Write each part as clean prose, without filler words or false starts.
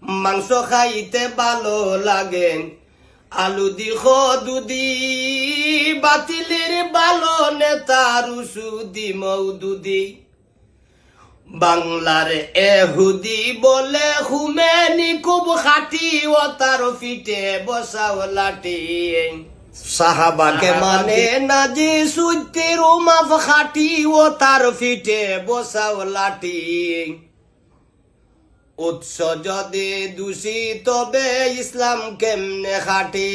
মাংস খাইতে ভালো লাগে আলু দি দুদি বাতিলের ভালো নেতা রুসুদি মৌদুদি বাংলার এহুদি বলে হুমেনি খুব খাটি ও তার ফিটে বসাও লাঠি সাহাবাকে মানে নাজি সুইতের মাফ খাটি ও তার ফিটে বসাও লাঠি উৎস যদি দোষী তবে ইসলাম কেমনে খাটি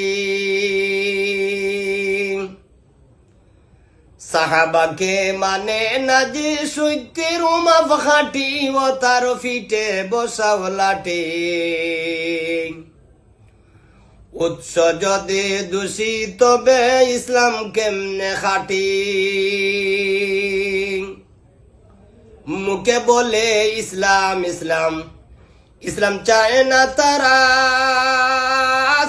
সাহাবাকে মানে নাজি সুইতের মাফ খাটি ও তার ফিটে বসাও লাঠি উৎস যদি দোষী তবে ইসলাম কেমনে খাটি মুখে বলে ইসলাম ইসলাম ইসলাম চায় না তারা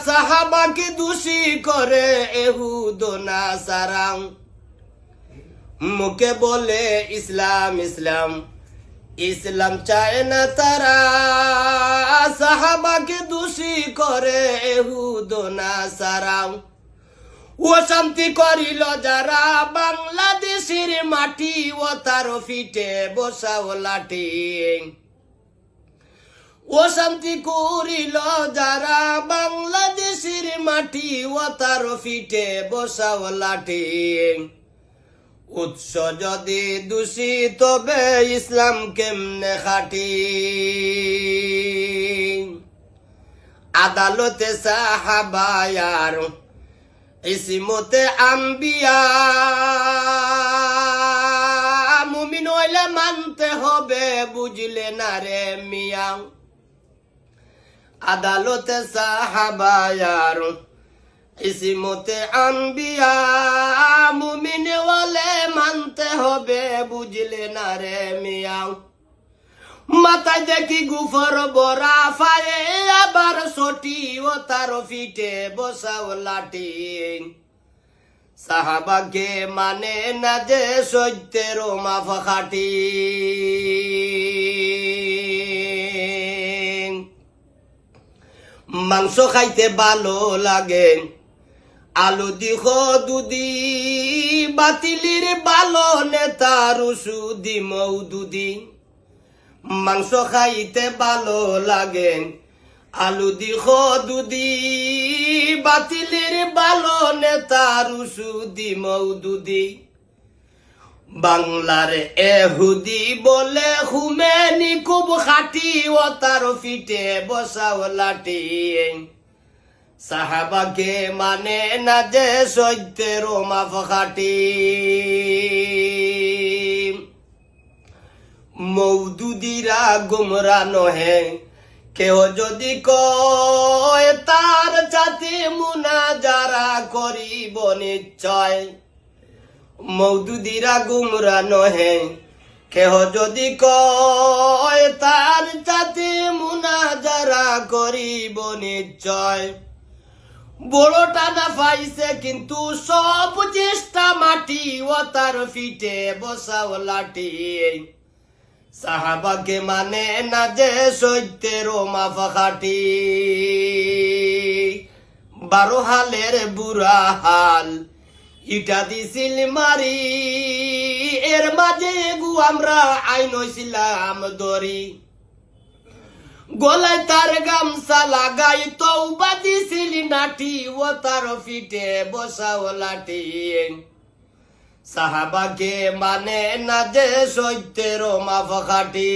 সাহাবাকে দোষী করে এহুদ নাসারা মুখে বলে ইসলাম ইসলাম ইসলাম চায় না তারা সাহাবাকে দোষী করে এহুদ নাসারা ও শান্তি করিল যারা বাংলাদেশের মাটি ও তার ফিটে বসাও লাঠি ও শান্তি করিল যারা বাংলাদেশের মাটি ও তার ফিটে বসাও লাঠি উৎস যদি দোষী তবে ইসলাম কেমনে খাটি আদালতে সাহাবায়ার ইসমতে আম্বিয়া মুমিন হইলে মানতে হবে বুঝলে না রে মিয়া আদালতে সাহাবায়ার ইসমতে আম্বিয়া মুমিন হলে মানতে হবে বুঝলে না রে মিয়া মাথায় দেখি গুফর বরা ফায়ে আবার সটি ও তার ফিটে বসাও লাঠি সাহাবাকে মানে না যে সত্যের মাফ খাটি মাংস খাইতে ভালো লাগে আলু দি দুদি বাতিলির ভালো নেতা রুসুদি মৌদুদি মাংস খাইতে ভালো লাগে আলু দি দুদি বাতিলের ভালো নেতা রুসুদি মৌদুদি বাংলার এহুদি বলে হুমেনি খুব খাটি ও তার ফিটে বসাও লাঠি সাহাবাকে মানে না যে সত্যের মাফ খাটি মৌদুদিরা গুমরা নহে কেউ যদি কয় তার জাতি মুনা যারা করিব নিশ্চয় মৌদুদিরা গুমরা নহে কেহ যদি কয় তার জাতি মুনা যারা করিব নিশ্চয় বড় টানা পাইছে কিন্তু সব চেষ্টা মাটি ও তার ফিটে বসাও লাঠি সাহাবাকে মানে না যে সত্যের মাফ খাটি 12 হালের বুড়া হাল ইটা দিছিল মারি এর মাঝে গু আমরা আইন হইছিলাম দরি গলায় তার গামছা লাগাই তওবা দিছিল নাটি ও তার ফিটে বসাও লাঠি সাহাবাকে মানে না যে সত্যের মাফ খাটি